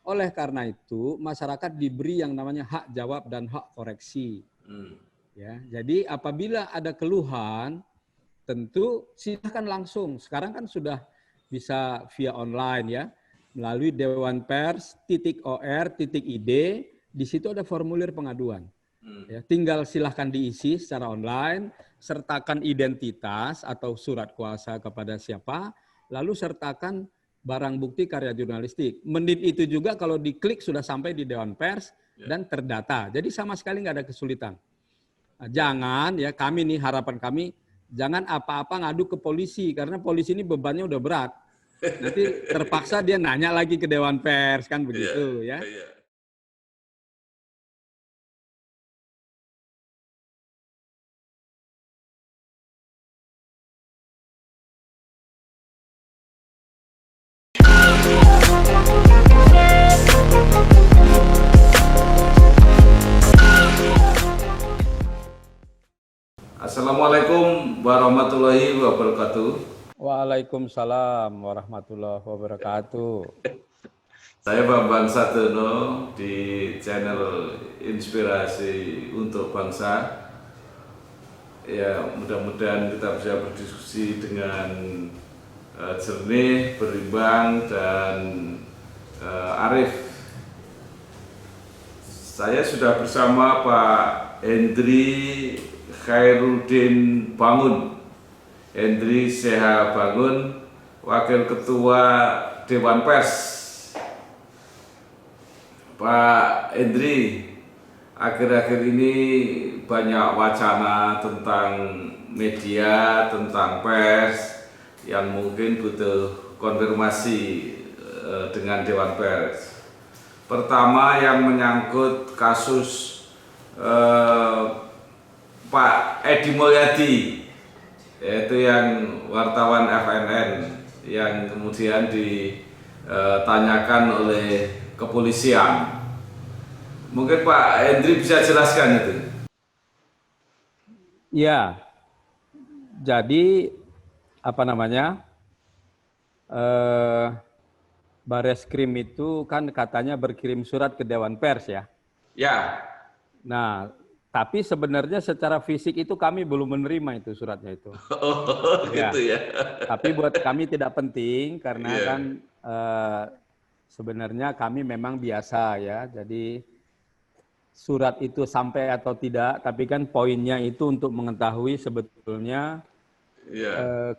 Oleh karena itu, masyarakat diberi yang namanya hak jawab dan hak koreksi. Ya, jadi apabila ada keluhan, tentu silakan langsung. Sekarang kan sudah bisa via online ya, melalui dewanpers.or.id. Di situ ada formulir pengaduan. Ya, tinggal silahkan diisi secara online, sertakan identitas atau surat kuasa kepada siapa, lalu sertakan barang bukti karya jurnalistik. Menit itu juga kalau diklik sudah sampai di Dewan Pers dan terdata. Jadi sama sekali nggak ada kesulitan. Nah, jangan ya kami nih harapan kami jangan apa-apa ngadu ke polisi karena polisi ini bebannya udah berat. Nanti terpaksa dia nanya lagi ke Dewan Pers kan begitu ya. Assalamualaikum warahmatullahi wabarakatuh. Waalaikumsalam warahmatullahi wabarakatuh. Saya Bambang Sadono di channel Inspirasi untuk Bangsa. Ya, mudah-mudahan kita bisa berdiskusi dengan jernih, berimbang, dan arif. Saya sudah bersama Pak Hendri Khairuddin Bangun, Hendri Seha Bangun, Wakil Ketua Dewan Pers. Pak Hendri, akhir-akhir ini banyak wacana tentang media, tentang pers yang mungkin butuh konfirmasi dengan Dewan Pers. Pertama yang menyangkut kasus Pak Edi Mulyadi, yaitu yang wartawan FNN yang kemudian ditanyakan oleh kepolisian. Mungkin Pak Hendri bisa jelaskan itu. Ya, jadi apa namanya? Bareskrim itu kan katanya berkirim surat ke Dewan Pers ya. Ya. Nah, tapi sebenarnya secara fisik itu kami belum menerima itu suratnya itu. Oh, gitu ya. Tapi buat kami tidak penting karena kan sebenarnya kami memang biasa ya. Jadi surat itu sampai atau tidak, tapi kan poinnya itu untuk mengetahui sebetulnya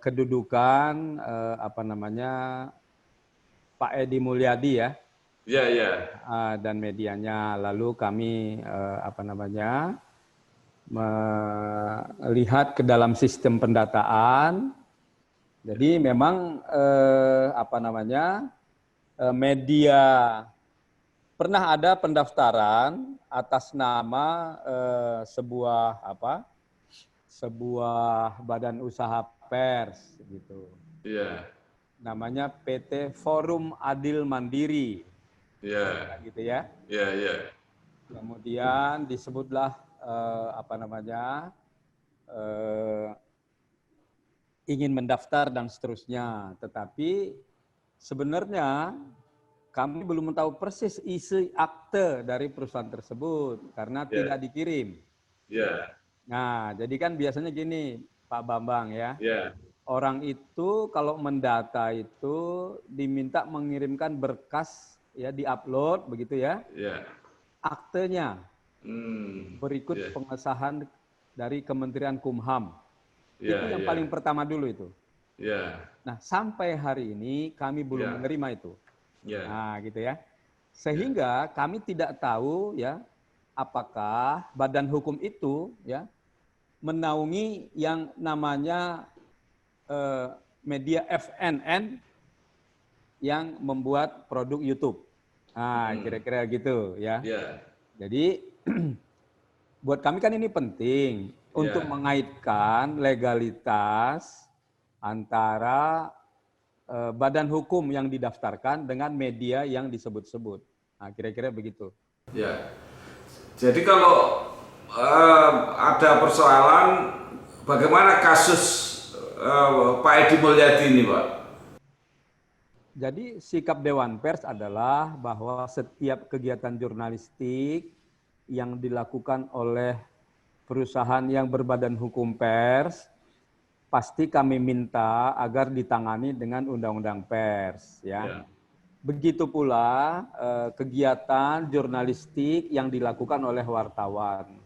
kedudukan apa namanya Pak Edi Mulyadi ya. Dan medianya. Lalu kami apa namanya melihat ke dalam sistem pendataan. Jadi memang apa namanya media pernah ada pendaftaran atas nama sebuah badan usaha pers gitu. Namanya PT Forum Adil Mandiri. Gitu ya. Kemudian disebutlah apa namanya ingin mendaftar dan seterusnya. Tetapi sebenarnya kami belum tahu persis isi akte dari perusahaan tersebut karena tidak dikirim. Nah, jadi kan biasanya gini, Pak Bambang ya. Orang itu kalau mendata itu diminta mengirimkan berkas ya diupload begitu ya. Aktenya berikut pengesahan dari Kementerian Kumham. Itu yang paling pertama dulu itu. Nah, sampai hari ini kami belum menerima itu. Nah, gitu ya. Sehingga kami tidak tahu ya apakah badan hukum itu ya menaungi yang namanya media FNN yang membuat produk YouTube. Nah, kira-kira gitu ya. Jadi buat kami kan ini penting untuk mengaitkan legalitas antara badan hukum yang didaftarkan dengan media yang disebut-sebut. Nah, kira-kira begitu. Jadi kalau ada persoalan bagaimana kasus Pak Edi Mulyadi ini, Pak? Jadi sikap Dewan Pers adalah bahwa setiap kegiatan jurnalistik yang dilakukan oleh perusahaan yang berbadan hukum pers, pasti kami minta agar ditangani dengan undang-undang pers. Ya. Ya. Begitu pula kegiatan jurnalistik yang dilakukan oleh wartawan.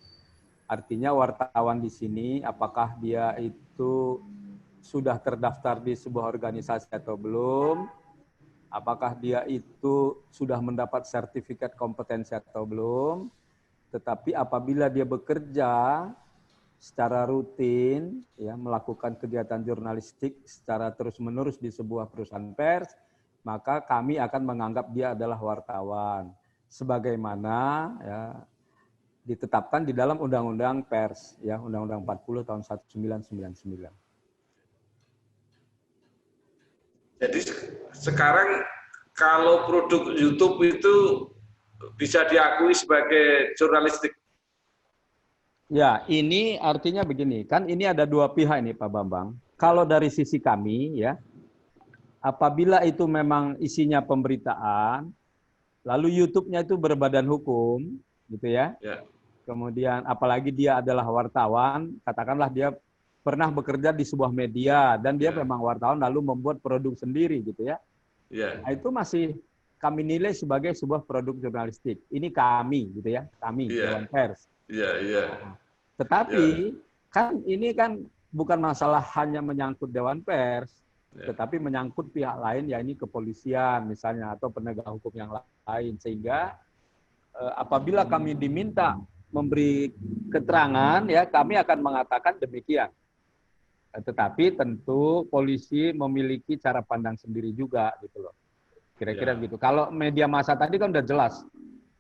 Artinya wartawan di sini apakah dia itu sudah terdaftar di sebuah organisasi atau belum, apakah dia itu sudah mendapat sertifikat kompetensi atau belum, tetapi apabila dia bekerja secara rutin, ya, melakukan kegiatan jurnalistik secara terus-menerus di sebuah perusahaan pers, maka kami akan menganggap dia adalah wartawan. Sebagaimana ya, ditetapkan di dalam Undang-Undang Pers, ya, Undang-Undang 40 tahun 1999. Jadi sekarang kalau produk YouTube itu bisa diakui sebagai jurnalistik. Ya, ini artinya begini, kan ini ada dua pihak ini Pak Bambang. Kalau dari sisi kami, ya, apabila itu memang isinya pemberitaan, lalu YouTube-nya itu berbadan hukum, gitu ya. Ya. Kemudian apalagi dia adalah wartawan, katakanlah dia pernah bekerja di sebuah media dan dia memang wartawan lalu membuat produk sendiri gitu ya. Nah, itu masih kami nilai sebagai sebuah produk jurnalistik. Ini kami gitu ya, kami Dewan Pers. Nah, tetapi kan ini kan bukan masalah hanya menyangkut Dewan Pers, tetapi menyangkut pihak lain, ya ini kepolisian misalnya atau penegak hukum yang lain, sehingga apabila kami diminta memberi keterangan, ya kami akan mengatakan demikian. Tetapi tentu polisi memiliki cara pandang sendiri juga gitu loh. Kira-kira gitu. Kalau media massa tadi kan udah jelas.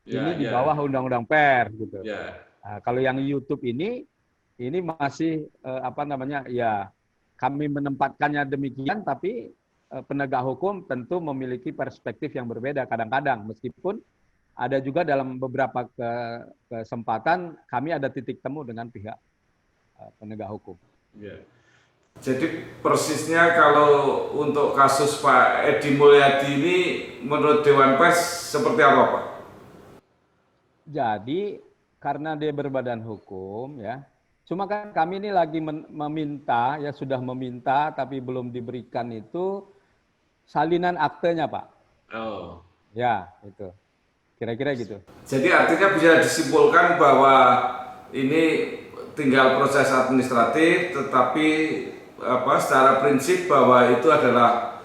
Ini di bawah Undang-Undang Pers gitu. Nah, kalau yang YouTube ini masih apa namanya? Ya, kami menempatkannya demikian, tapi penegak hukum tentu memiliki perspektif yang berbeda kadang-kadang, meskipun ada juga dalam beberapa kesempatan kami ada titik temu dengan pihak penegak hukum. Jadi persisnya kalau untuk kasus Pak Edi Mulyadi ini menurut Dewan Pers seperti apa Pak? Jadi karena dia berbadan hukum ya, cuma kan kami ini lagi meminta, ya sudah meminta tapi belum diberikan itu salinan aktenya Pak. Oh. Ya itu, kira-kira gitu. Jadi artinya bisa disimpulkan bahwa ini tinggal proses administratif, tetapi secara prinsip bahwa itu adalah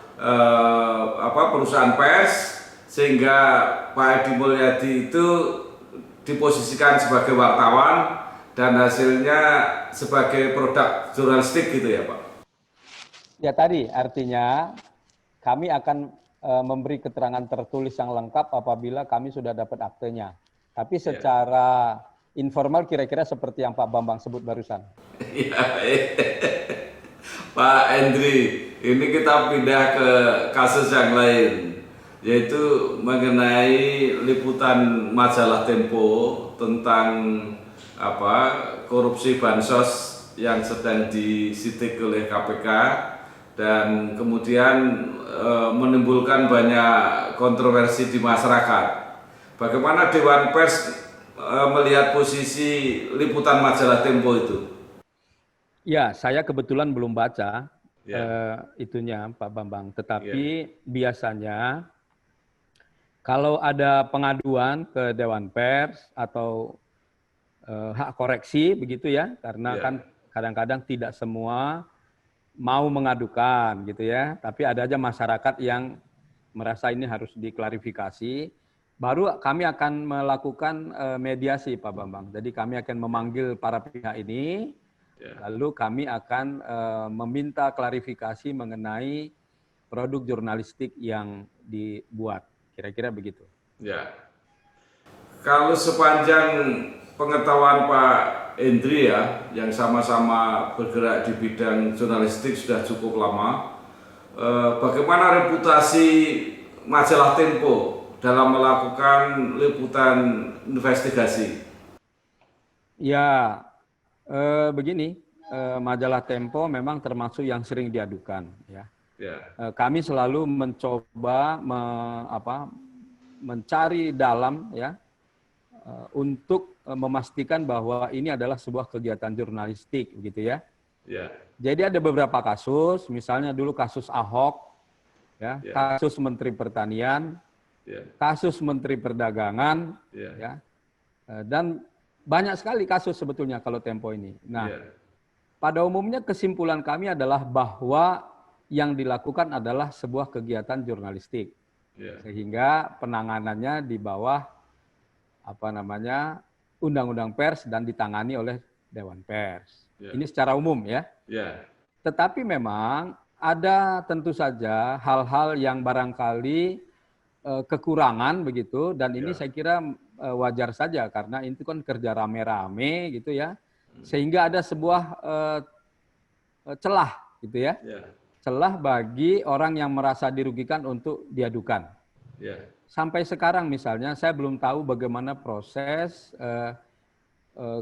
perusahaan pers, sehingga Pak Edi Mulyadi itu diposisikan sebagai wartawan dan hasilnya sebagai produk jurnalistik gitu ya Pak? Ya tadi artinya kami akan memberi keterangan tertulis yang lengkap apabila kami sudah dapat aktenya. Tapi secara informal kira-kira seperti yang Pak Bambang sebut barusan. Pak Endri, ini kita pindah ke kasus yang lain, yaitu mengenai liputan majalah Tempo tentang korupsi bansos yang sedang disidik oleh KPK dan kemudian menimbulkan banyak kontroversi di masyarakat. Bagaimana Dewan Pers melihat posisi liputan majalah Tempo itu? Ya, saya kebetulan belum baca itunya Pak Bambang. Tetapi biasanya kalau ada pengaduan ke Dewan Pers atau hak koreksi begitu ya, karena kan kadang-kadang tidak semua mau mengadukan gitu ya. Tapi ada aja masyarakat yang merasa ini harus diklarifikasi. Baru kami akan melakukan mediasi Pak Bambang. Jadi kami akan memanggil para pihak ini. Lalu kami akan meminta klarifikasi mengenai produk jurnalistik yang dibuat. Kira-kira begitu. Ya. Kalau sepanjang pengetahuan Pak Endri ya, yang sama-sama bergerak di bidang jurnalistik sudah cukup lama, bagaimana reputasi majalah Tempo dalam melakukan liputan investigasi? Ya, begini, majalah Tempo memang termasuk yang sering diadukan, ya. Kami selalu mencoba mencari dalam ya untuk memastikan bahwa ini adalah sebuah kegiatan jurnalistik gitu ya. Jadi ada beberapa kasus, misalnya dulu kasus Ahok, ya, kasus Menteri Pertanian, kasus Menteri Perdagangan, ya, dan banyak sekali kasus sebetulnya kalau Tempo ini. Nah, pada umumnya kesimpulan kami adalah bahwa yang dilakukan adalah sebuah kegiatan jurnalistik, sehingga penanganannya di bawah Undang-Undang Pers dan ditangani oleh Dewan Pers. Ini secara umum ya. Tetapi memang ada tentu saja hal-hal yang barangkali kekurangan begitu, dan ini saya kira wajar saja karena itu kan kerja rame-rame gitu ya, sehingga ada sebuah celah gitu ya, celah bagi orang yang merasa dirugikan untuk diadukan. Sampai sekarang misalnya saya belum tahu bagaimana proses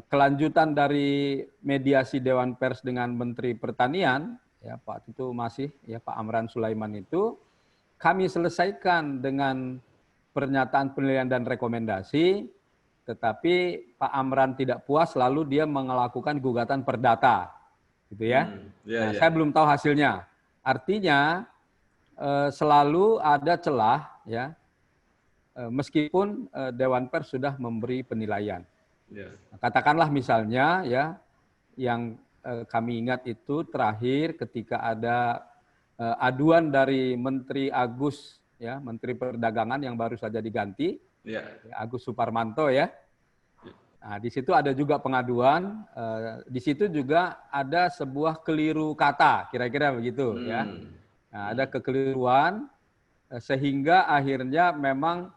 kelanjutan dari mediasi Dewan Pers dengan Menteri Pertanian, ya Pak itu masih ya Pak Amran Sulaiman itu kami selesaikan dengan pernyataan penilaian dan rekomendasi, tetapi Pak Amran tidak puas lalu dia melakukan gugatan perdata, gitu ya. Saya belum tahu hasilnya. Artinya selalu ada celah ya, meskipun Dewan Pers sudah memberi penilaian. Katakanlah misalnya ya, yang kami ingat itu terakhir ketika ada aduan dari Menteri Agus ya, Menteri Perdagangan yang baru saja diganti, Agus Suparmanto ya. Nah, di situ ada juga pengaduan, di situ juga ada sebuah keliru kata, kira-kira begitu ya. Nah, ada kekeliruan sehingga akhirnya memang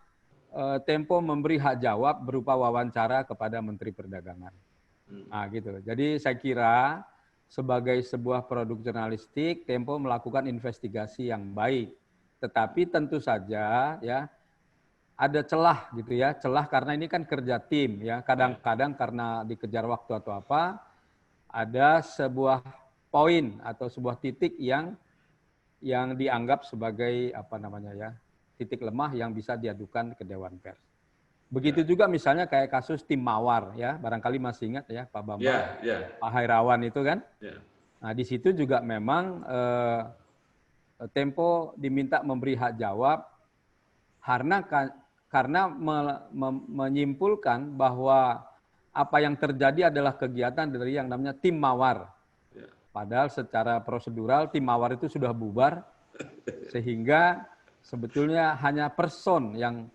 Tempo memberi hak jawab berupa wawancara kepada Menteri Perdagangan. Nah, gitu. Jadi saya kira sebagai sebuah produk jurnalistik, Tempo melakukan investigasi yang baik. Tetapi tentu saja ya ada celah gitu ya, celah karena ini kan kerja tim ya. Kadang-kadang karena dikejar waktu atau apa, ada sebuah poin atau sebuah titik yang dianggap sebagai titik lemah yang bisa diadukan ke Dewan Pers. Begitu juga misalnya kayak kasus tim Mawar ya, barangkali masih ingat ya Pak Bambang, Pak Hairawan itu kan. Nah di situ juga memang Tempo diminta memberi hak jawab karena menyimpulkan bahwa apa yang terjadi adalah kegiatan dari yang namanya tim Mawar. Padahal secara prosedural tim Mawar itu sudah bubar, sehingga sebetulnya hanya person yang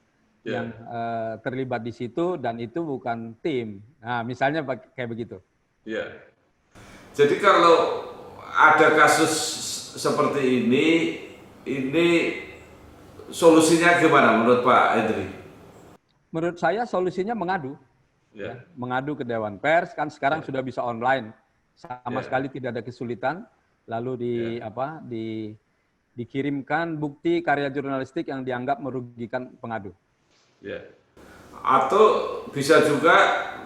terlibat di situ dan itu bukan tim. Nah, misalnya kayak begitu. Jadi kalau ada kasus seperti ini solusinya gimana menurut Pak Hendri? Menurut saya solusinya mengadu. Mengadu ke Dewan Pers, kan sekarang sudah bisa online. Sama sekali tidak ada kesulitan. Lalu dikirimkan bukti karya jurnalistik yang dianggap merugikan pengadu. Atau bisa juga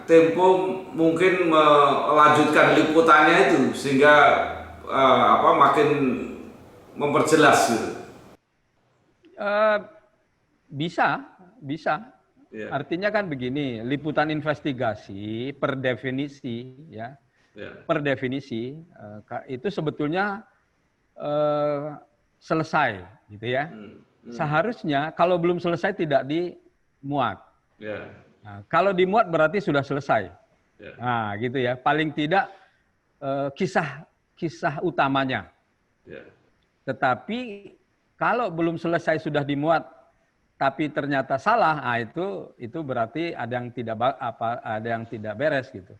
Tempo mungkin melanjutkan liputannya itu sehingga makin memperjelas gitu. Bisa. Artinya kan begini, liputan investigasi per definisi itu sebetulnya selesai gitu ya. Seharusnya kalau belum selesai tidak dimuat. Nah, kalau dimuat berarti sudah selesai. Nah, gitu ya. Paling tidak kisah utamanya. Tetapi kalau belum selesai sudah dimuat, tapi ternyata salah, nah itu berarti ada yang tidak beres gitu.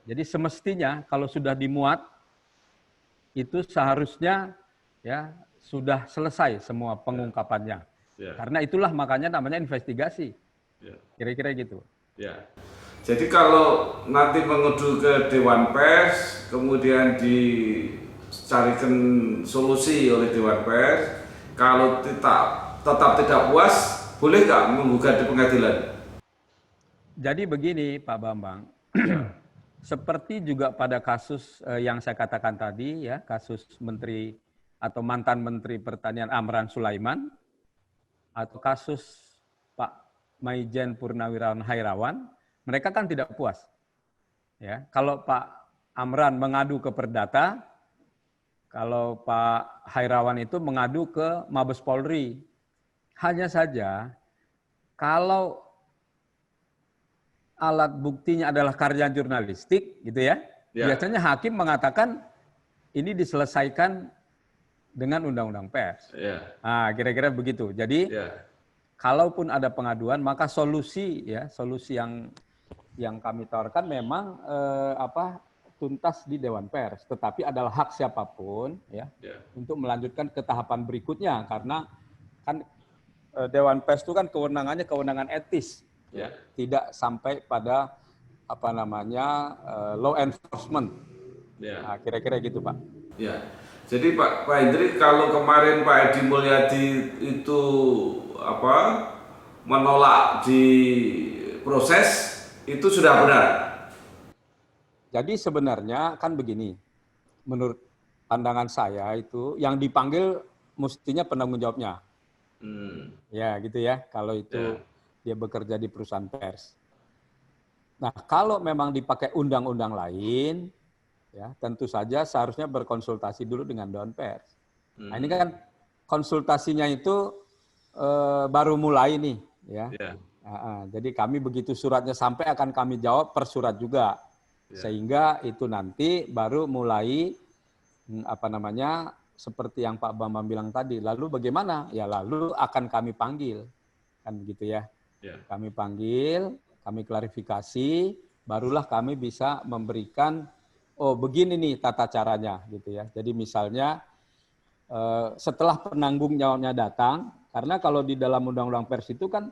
Jadi semestinya kalau sudah dimuat itu seharusnya ya sudah selesai semua pengungkapannya. Karena itulah makanya namanya investigasi. Kira-kira gitu. Jadi kalau nanti mengudu ke Dewan Pers, kemudian dicarikan solusi oleh Dewan Pers, kalau tetap tidak puas, boleh nggak menggugat di pengadilan? Jadi begini Pak Bambang, seperti juga pada kasus yang saya katakan tadi ya, kasus Menteri atau mantan Menteri Pertanian Amran Sulaiman, atau kasus Pak Maijen Purnawirawan Hairawan, mereka kan tidak puas. Ya, kalau Pak Amran mengadu ke Perdata, kalau Pak Hairawan itu mengadu ke Mabes Polri. Hanya saja, kalau alat buktinya adalah karya jurnalistik, gitu ya, biasanya hakim mengatakan ini diselesaikan dengan undang-undang pers. Nah, kira-kira begitu. Jadi, kalaupun ada pengaduan, maka solusi yang kami tawarkan memang tuntas di Dewan Pers. Tetapi adalah hak siapapun untuk melanjutkan ke tahapan berikutnya, karena kan Dewan Pers itu kan kewenangan etis. Tidak sampai pada law enforcement. Nah, kira-kira gitu, Pak. Ya. Jadi Pak Hendri, kalau kemarin Pak Edi Mulyadi itu menolak di proses, itu sudah benar. Jadi sebenarnya kan begini, menurut pandangan saya itu yang dipanggil mestinya penanggung jawabnya. Ya gitu ya, kalau itu dia bekerja di perusahaan pers. Nah, kalau memang dipakai undang-undang lain, ya tentu saja seharusnya berkonsultasi dulu dengan Dewan Pers. Nah, ini kan konsultasinya itu baru mulai nih, ya. Jadi kami begitu suratnya sampai akan kami jawab per surat juga, sehingga itu nanti baru mulai seperti yang Pak Bambang bilang tadi. Lalu bagaimana? Ya lalu akan kami panggil, kan begitu ya. Kami panggil, kami klarifikasi, barulah kami bisa memberikan, oh begini nih tata caranya, gitu ya. Jadi misalnya setelah penanggung jawabnya datang, karena kalau di dalam undang-undang pers itu kan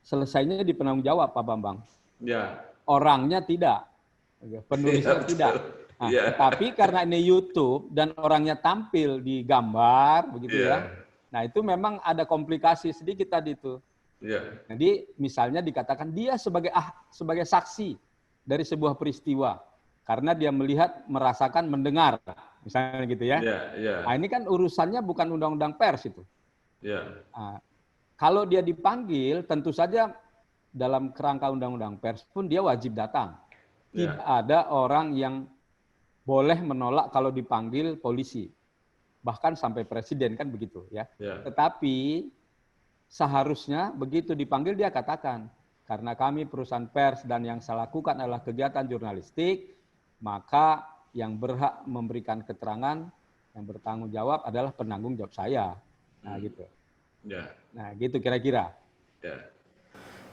selesainya di penanggung jawab, Pak Bambang. Orangnya tidak, penulisnya tidak. Nah, tetapi karena ini YouTube dan orangnya tampil di gambar, begitu ya. Nah itu memang ada komplikasi sedikit tadi itu. Jadi misalnya dikatakan dia sebagai saksi dari sebuah peristiwa karena dia melihat, merasakan, mendengar, misalnya gitu ya. Nah, ini kan urusannya bukan undang-undang pers itu. Nah, kalau dia dipanggil, tentu saja dalam kerangka undang-undang pers pun dia wajib datang. Tidak ada orang yang boleh menolak kalau dipanggil polisi, bahkan sampai presiden kan begitu ya. Tetapi seharusnya begitu dipanggil dia katakan, karena kami perusahaan pers dan yang saya lakukan adalah kegiatan jurnalistik, maka yang berhak memberikan keterangan, yang bertanggung jawab adalah penanggung jawab saya. Nah gitu. Nah gitu kira-kira.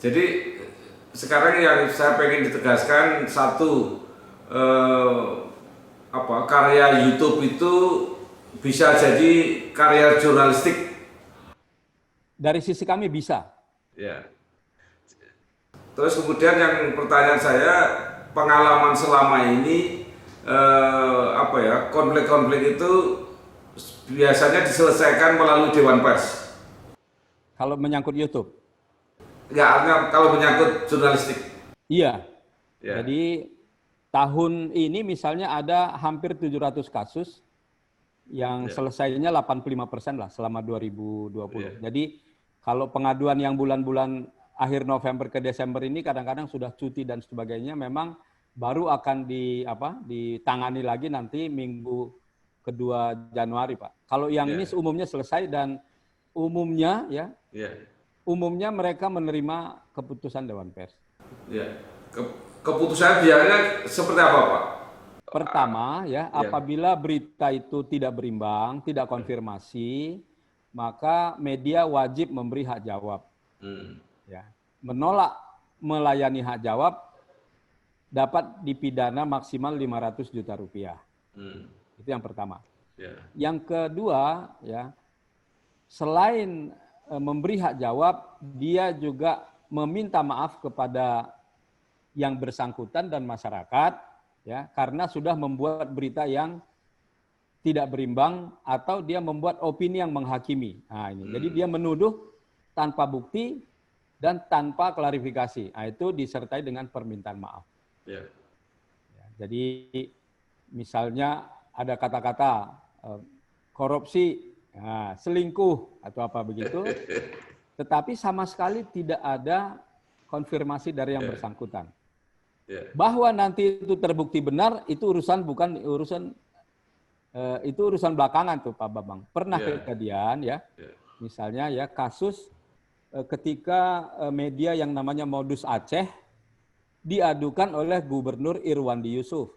Jadi sekarang yang saya pengen ditegaskan satu, karya YouTube itu bisa jadi karya jurnalistik. Dari sisi kami bisa. Terus kemudian yang pertanyaan saya, pengalaman selama ini konflik-konflik itu biasanya diselesaikan melalui Dewan Pers. Kalau menyangkut YouTube? Enggak, kalau menyangkut jurnalistik. Iya. Jadi tahun ini misalnya ada hampir 700 kasus yang selesainya 85% lah selama 2020. Jadi kalau pengaduan yang bulan-bulan akhir November ke Desember ini kadang-kadang sudah cuti dan sebagainya, memang baru akan ditangani lagi nanti minggu kedua Januari, Pak. Kalau yang ini umumnya selesai dan umumnya umumnya mereka menerima keputusan Dewan Pers. Keputusan biasanya seperti apa, Pak? Pertama apabila berita itu tidak berimbang, tidak konfirmasi, maka media wajib memberi hak jawab. Menolak melayani hak jawab dapat dipidana maksimal 500 juta rupiah. Itu yang pertama. Yang kedua, selain memberi hak jawab, dia juga meminta maaf kepada yang bersangkutan dan masyarakat, karena sudah membuat berita yang tidak berimbang atau dia membuat opini yang menghakimi. Nah, ini. Jadi dia menuduh tanpa bukti dan tanpa klarifikasi. Nah, itu disertai dengan permintaan maaf. Jadi misalnya ada kata-kata korupsi, nah, selingkuh atau apa begitu, tetapi sama sekali tidak ada konfirmasi dari yang bersangkutan. Bahwa nanti itu terbukti benar, itu urusan itu urusan belakangan tuh Pak Bambang. Pernah kejadian ya, misalnya ya kasus ketika media yang namanya Modus Aceh diadukan oleh Gubernur Irwandi Yusuf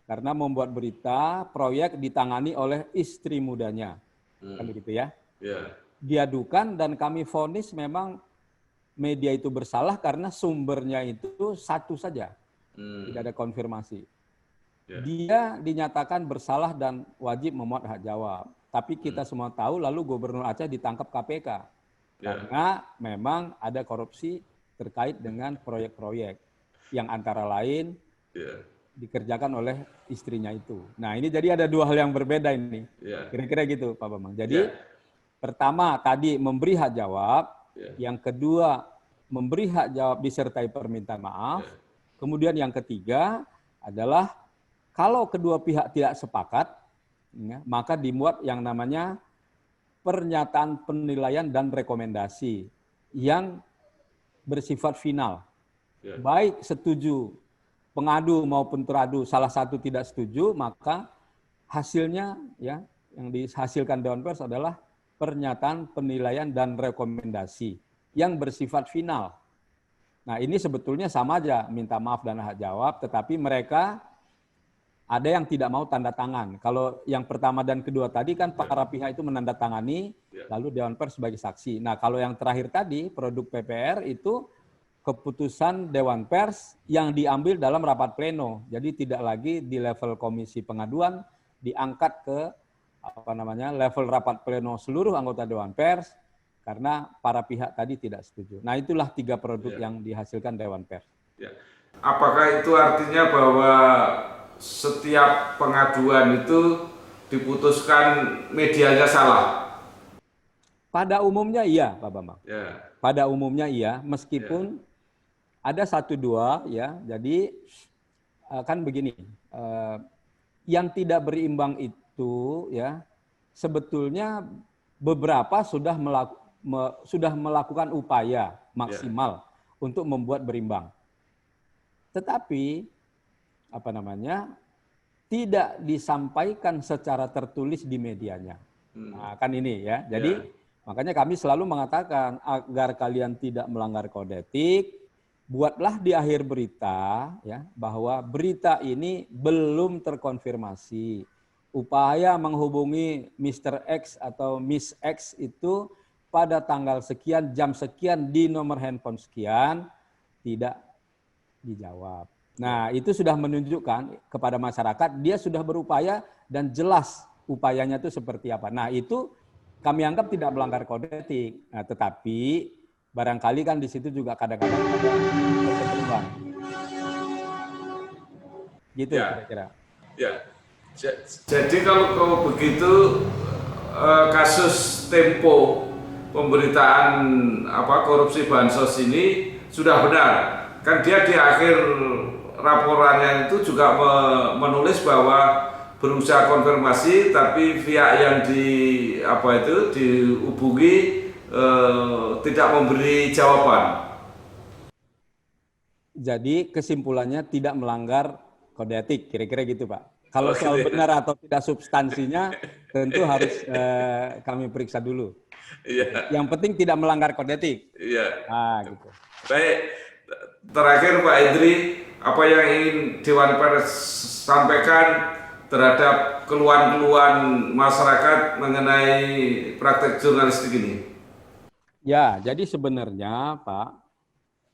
karena membuat berita proyek ditangani oleh istri mudanya, kan begitu ya? Diadukan dan kami vonis memang media itu bersalah karena sumbernya itu satu saja, tidak ada konfirmasi. Dia dinyatakan bersalah dan wajib memuat hak jawab. Tapi kita semua tahu lalu Gubernur Aceh ditangkap KPK. Karena memang ada korupsi terkait dengan proyek-proyek yang antara lain dikerjakan oleh istrinya itu. Nah ini jadi ada dua hal yang berbeda ini. Kira-kira gitu Pak Bambang. Jadi pertama tadi memberi hak jawab. Yang kedua memberi hak jawab disertai permintaan maaf. Kemudian yang ketiga adalah kalau kedua pihak tidak sepakat, ya, maka dimuat yang namanya pernyataan penilaian dan rekomendasi yang bersifat final. Baik setuju pengadu maupun teradu salah satu tidak setuju, maka hasilnya ya yang dihasilkan Dewan Pers adalah pernyataan penilaian dan rekomendasi yang bersifat final. Nah ini sebetulnya sama aja minta maaf dan hak jawab, tetapi mereka ada yang tidak mau tanda tangan. Kalau yang pertama dan kedua tadi kan para pihak itu menandatangani, lalu Dewan Pers sebagai saksi. Nah kalau yang terakhir tadi, produk PPR itu keputusan Dewan Pers yang diambil dalam rapat pleno. Jadi tidak lagi di level komisi pengaduan, diangkat ke level rapat pleno seluruh anggota Dewan Pers, karena para pihak tadi tidak setuju. Nah itulah 3 produk yang dihasilkan Dewan Pers. Apakah itu artinya bahwa setiap pengaduan itu diputuskan medianya salah? Pada umumnya iya, Pak Bambang. Pada umumnya iya, meskipun ada 1-2 ya. Jadi kan begini, yang tidak berimbang itu ya sebetulnya beberapa sudah melakukan upaya maksimal untuk membuat berimbang. Tetapi tidak disampaikan secara tertulis di medianya. Nah, kan ini ya. Jadi makanya kami selalu mengatakan agar kalian tidak melanggar kode etik, buatlah di akhir berita ya bahwa berita ini belum terkonfirmasi. Upaya menghubungi Mr. X atau Miss X itu pada tanggal sekian, jam sekian di nomor handphone sekian tidak dijawab. Nah, itu sudah menunjukkan kepada masyarakat dia sudah berupaya dan jelas upayanya itu seperti apa. Nah, itu kami anggap tidak melanggar kode etik. Nah, tetapi barangkali kan di situ juga kadang-kadang ada kecenderungan. Gitu kira-kira. Ya. Jadi kalau begitu kasus Tempo pemberitaan korupsi bansos ini sudah benar. Kan dia di akhir laporannya itu juga menulis bahwa berusaha konfirmasi tapi pihak yang dihubungi tidak memberi jawaban. Jadi kesimpulannya tidak melanggar kode etik, kira-kira gitu Pak. Kalau soal benar atau tidak substansinya tentu harus kami periksa dulu. Yang penting tidak melanggar kode etik. Nah, gitu. Baik, terakhir Pak Idri, apa yang ingin Dewan Pers sampaikan terhadap keluhan-keluhan masyarakat mengenai praktek jurnalistik ini? Ya, jadi sebenarnya Pak,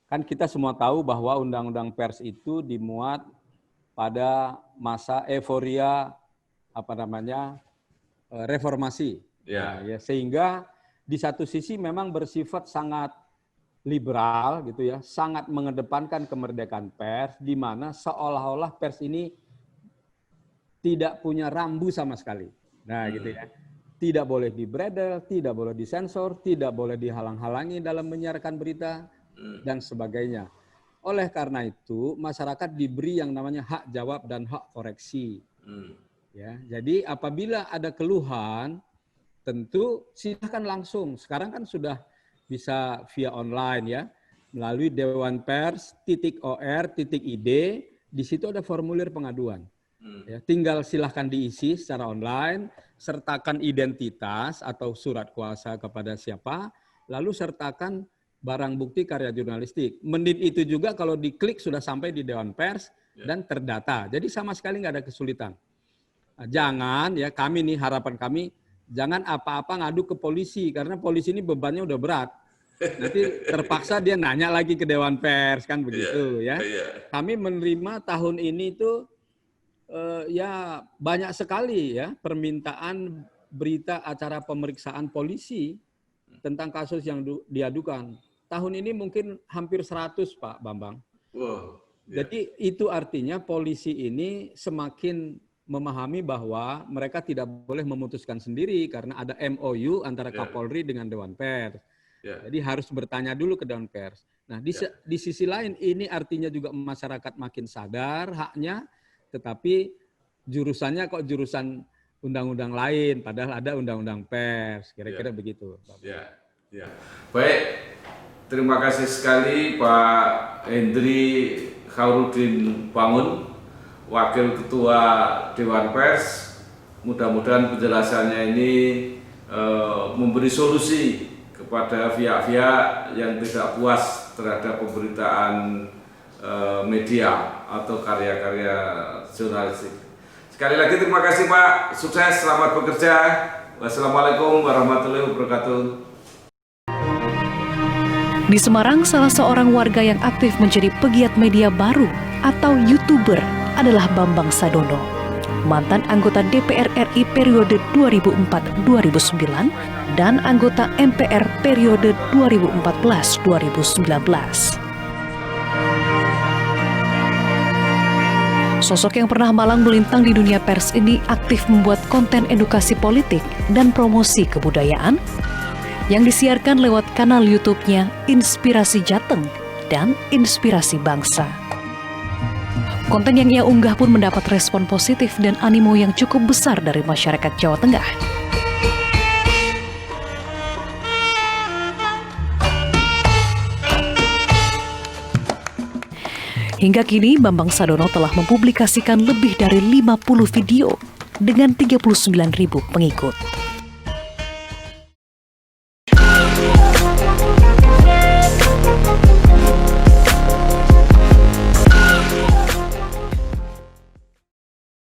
kan kita semua tahu bahwa Undang-Undang Pers itu dimuat pada masa euforia reformasi. Nah, ya, sehingga di satu sisi memang bersifat sangat liberal gitu ya, sangat mengedepankan kemerdekaan pers, di mana seolah-olah pers ini tidak punya rambu sama sekali. Nah, gitu ya. Tidak boleh dibredel, tidak boleh disensor, tidak boleh dihalang-halangi dalam menyiarkan berita dan sebagainya. Oleh karena itu, masyarakat diberi yang namanya hak jawab dan hak koreksi. Ya, jadi apabila ada keluhan, tentu silakan langsung. Sekarang kan sudah bisa via online ya, melalui dewanpers.or.id. Di situ ada formulir pengaduan. Ya, tinggal silahkan diisi secara online, sertakan identitas atau surat kuasa kepada siapa, lalu sertakan barang bukti karya jurnalistik. Menit itu juga kalau diklik sudah sampai di Dewan Pers dan terdata. Jadi sama sekali nggak ada kesulitan. Jangan ya, kami nih harapan kami jangan apa-apa ngadu ke polisi karena polisi ini bebannya udah berat. Nanti terpaksa dia nanya lagi ke Dewan Pers kan begitu ya. Kami menerima tahun ini itu ya banyak sekali ya permintaan berita acara pemeriksaan polisi tentang kasus yang diadukan. Tahun ini mungkin hampir 100 Pak Bambang. Wow. Jadi itu artinya polisi ini semakin memahami bahwa mereka tidak boleh memutuskan sendiri karena ada MOU antara Kapolri dengan Dewan Pers. Jadi harus bertanya dulu ke Dewan Pers. Nah, di sisi lain ini artinya juga masyarakat makin sadar haknya, tetapi jurusannya kok jurusan undang-undang lain, padahal ada undang-undang pers, kira-kira begitu. Ya. Baik, terima kasih sekali Pak Hendri Khairuddin Bangun, Wakil Ketua Dewan Pers. Mudah-mudahan penjelasannya ini memberi solusi kepada pihak-pihak yang tidak puas terhadap pemberitaan media atau karya-karya jurnalistik. Sekali lagi terima kasih Pak, sukses, selamat bekerja. Wassalamualaikum warahmatullahi wabarakatuh. Di Semarang, salah seorang warga yang aktif menjadi pegiat media baru atau YouTuber adalah Bambang Sadono, mantan anggota DPR RI periode 2004-2009 dan anggota MPR periode 2014-2019. Sosok yang pernah malang melintang di dunia pers ini aktif membuat konten edukasi politik dan promosi kebudayaan yang disiarkan lewat kanal YouTube-nya Inspirasi Jateng dan Inspirasi Bangsa. Konten yang ia unggah pun mendapat respon positif dan animo yang cukup besar dari masyarakat Jawa Tengah. Hingga kini, Bambang Sadono telah mempublikasikan lebih dari 50 video dengan 39.000 pengikut.